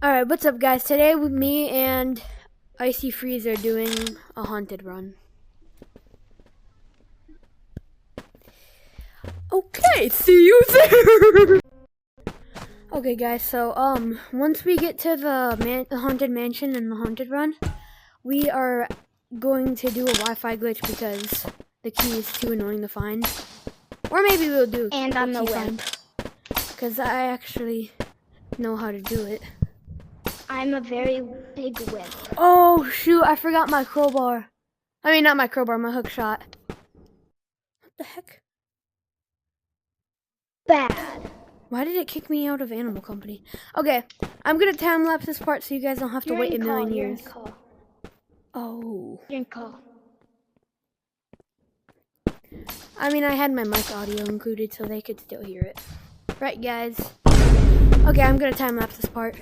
Alright, what's up guys? Today with me and Icy Freeze are doing a haunted run. Okay, see you there! Okay guys, so once we get to the haunted mansion and the haunted run, we are going to do a Wi-Fi glitch because the key is too annoying to find. Or maybe we'll do And I'm the wimp. because I actually know how to do it. I'm a very big wimp. Oh shoot, I forgot my crowbar. I mean, not my crowbar, my hook shot. What the heck? Bad. Why did it kick me out of Animal Company? Okay, I'm gonna time lapse this part so you guys don't have to wait a million years. You're in call. Oh. You're in call. I mean, I had my mic audio included so they could still hear it. Right, guys? Okay, I'm gonna time lapse this part.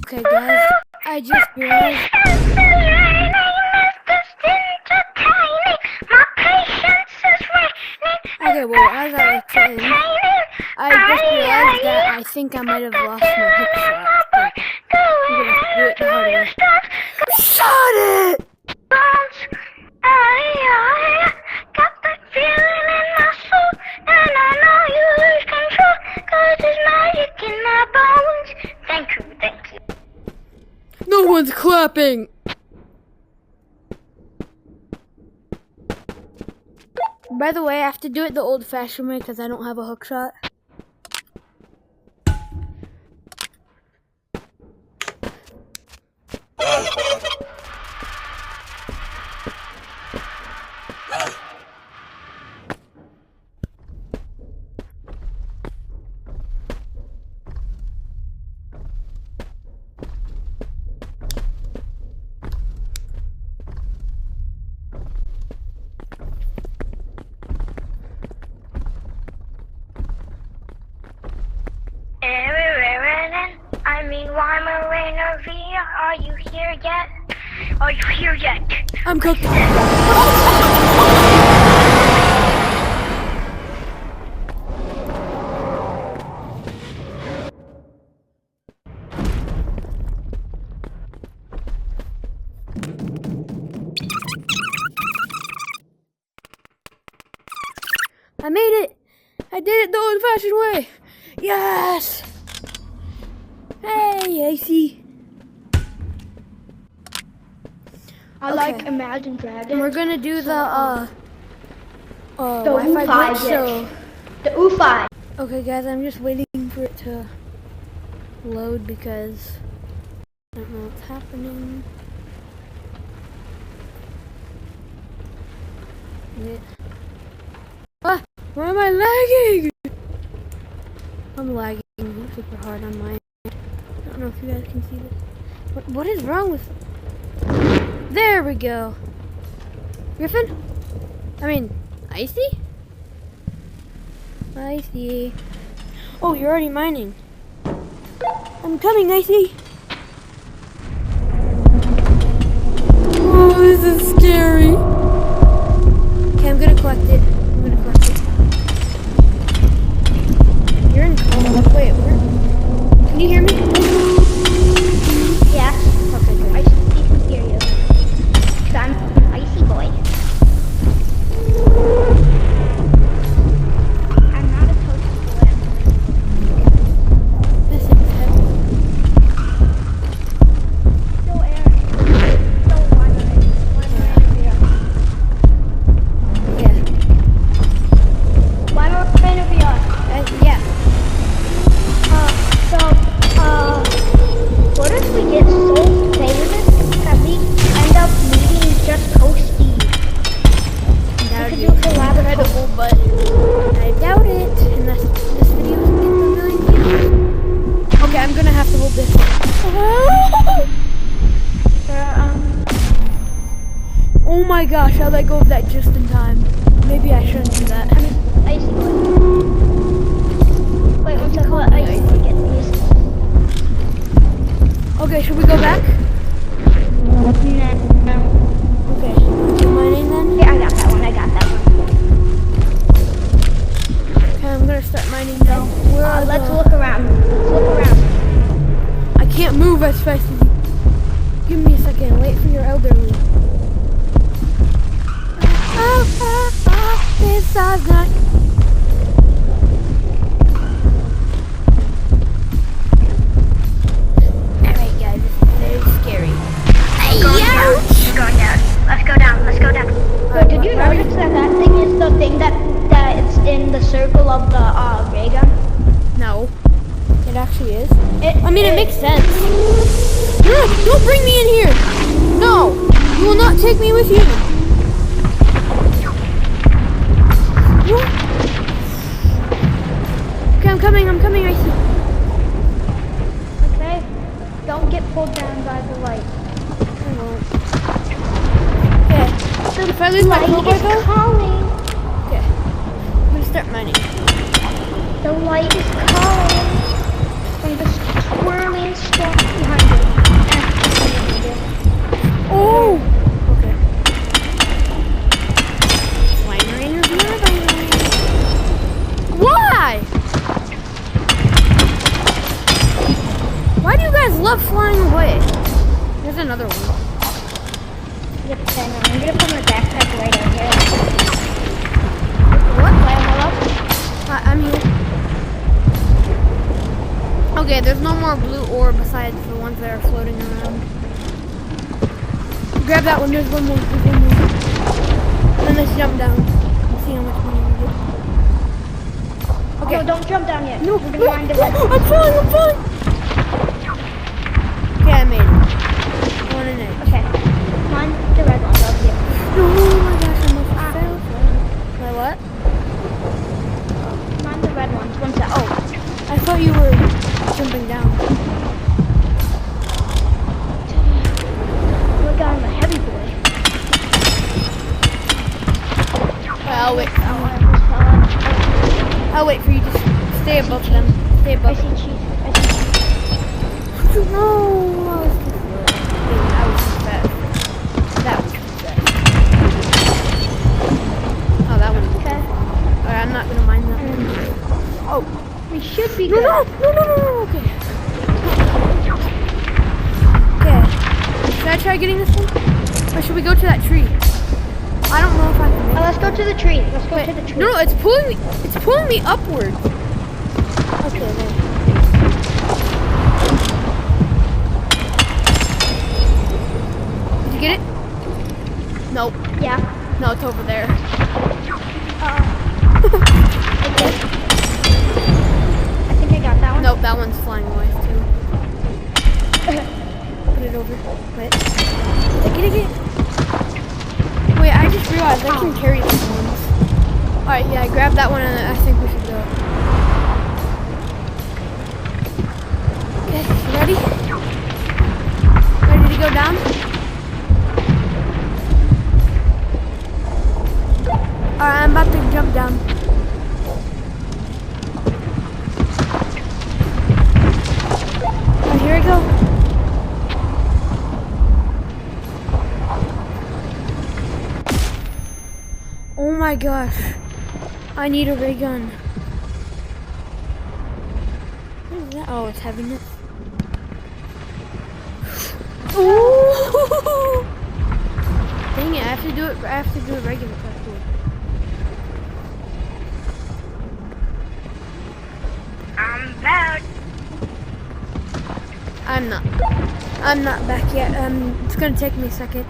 Okay, guys, I just realized. Okay, well, as I was saying, I just realized that I think I might have lost my hook shot. I'm gonna do it the hard way. Shot it! Got that feeling in my soul, and I know you lose control, 'cause there's magic in my bones. Thank you. No one's clapping! By the way, I have to do it the old-fashioned way because I don't have a hook shot. I mean, why Marina Via? Are you here yet? Are you here yet? I'm cooked. I made it! I did it the old-fashioned way! Yes! Hey, Icy! I like Imagine Dragons. And we're gonna do the Wi-Fi Wi-Fi glitch, glitch. so... The UFI. Okay, guys, I'm just waiting for it to load because I don't know what's happening. Yeah. Ah! Why am I lagging? I'm lagging super hard on my end. I don't know if you guys can see this. What is wrong with... There we go. Griffin? I mean, Icy? Icy. Oh, you're already mining. I'm coming, Icy. Oh, this is scary. Okay, I'm gonna collect it. You're in coma. Wait, where? Can you hear me? Yeah. Okay, good. I can hear you. 'Cause I'm an icy boy. I'm not a toasty boy. This is heavy. Oh my gosh, I let go of that just in time. Maybe I shouldn't do that. Icy boy. Wait, one second. What? Icy boy, get these. Okay, should we go back? No. Okay. Do mining then? Yeah, I got that one. Okay, I'm gonna start mining now. Where are Let's the... look around. I can't move as fast as you. Give me a second. Wait for your elderly. This I've got. Alright guys, this is very scary. Let's go down. Wait, did you notice that thing is the thing that it's in the circle of the ray gun? No. It actually is. I mean, it makes sense. No, don't bring me in here. No, you will not take me with you. What? Okay, I'm coming, I see. Okay. Don't get pulled down by the light. I won't. Okay, if I lose my Light crowbar is though, calling. okay, I'm gonna start mining. The light is calling from the swirling storm behind you. Oh! Okay. Flying Rainers, why? Why do you guys love flying away? There's another one. Yep, I know. I'm gonna put my backpack right over here. What? Hello? I'm here. Okay, there's no more blue ore besides the ones that are floating around. Grab that one, there's one more. And then let's jump down and see how much money we get. Okay. Oh, don't jump down yet. No, We're gonna find the red one. I'm falling. Okay, I made it. One and eight. Okay. Find the red one over here. Oh my gosh, I almost fell. Wait, what? Find the red ones. One sec. Oh, I thought you were jumping down. look on the heavy boy. Well, I'll wait. Oh, I almost fell out. I'll wait for you to stay above them. Stay I above see them. cheese. No, I was too slow. I was too fast. That was too fast. Oh, that one. Okay. Alright, I'm not gonna mind that one. Oh. We should be No, good. no. Okay. Okay. Should I try getting this one? Or should we go to that tree? I don't know if I can make it. Let's go to the tree. Let's go to the tree. No, it's pulling me. It's pulling me upward. Okay, there. Did you get it? Nope. Yeah. No, it's over there. Okay. I think I got that one. Nope, that one's flying away too. Put it over. Wait. Get it. Wait, I just realized I can carry these ones. Alright, yeah, grab that one and I think we should go. Okay, you ready? Ready to go down? Alright, I'm about to jump down. Alright, here we go. Oh my gosh. I need a ray gun. What is that? Oh, it's heaviness. Ooh! Dang it, I have to do it regular parkour. I'm back. I'm not back yet. It's gonna take me a second.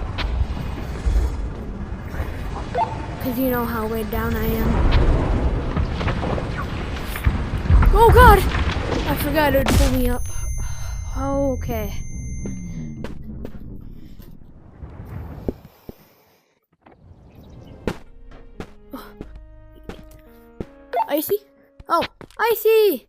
Cause you know how way down I am. Oh God! I forgot it would pull me up. Oh, okay. Icy? Oh, Icy!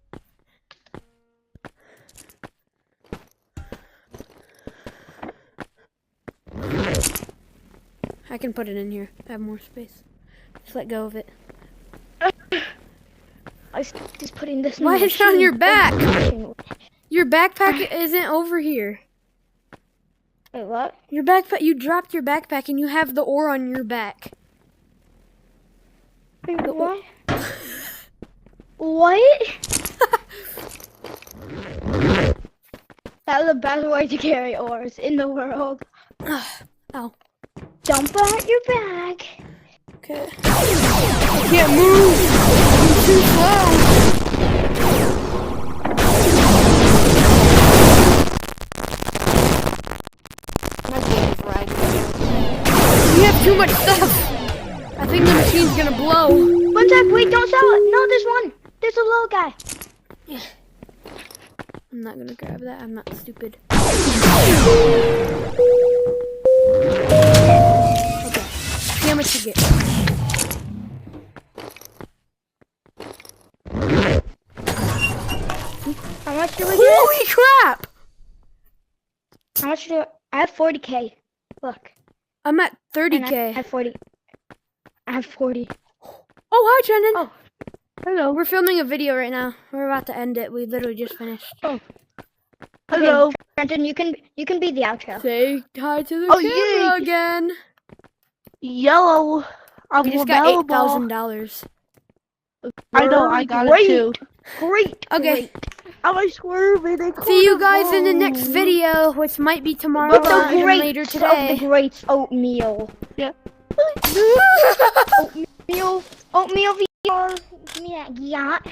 I I can put it in here. I have more space. Just let go of it. I was just putting this in Why the is it on machine. your back? Wait, Your backpack isn't over here. what? Your backpack, you dropped your backpack and you have the ore on your back. Wait, what? What? That's the best way to carry ores in the world. Ow. Dump out your bag. Okay. I can't move. I'm too slow. My game's lagging. We have too much stuff. I think the machine's gonna blow. One sec, wait, don't sell it. No, there's one. There's a little guy. Yeah. I'm not gonna grab that. I'm not stupid. Okay. See how much you get. How much do we get? Holy crap! How much do I have 40K. Look. I'm at And I 30K. have 40. I have 40. Oh, hi, Brendan. Oh. Hello. We're filming a video right now. We're about to end it. We literally just finished. Oh. Hello. Okay, Brenton, you can be the outro. Say hi to the Oh, camera yay. again. Yellow. I'm We just got available. $8,000. I know, I got Great. it too. Great. Okay. Am I swerving? See you guys in the next video, which might be tomorrow With or the even greats later of today. the greats oatmeal. Yeah. Oatmeal VR. Give me that yacht.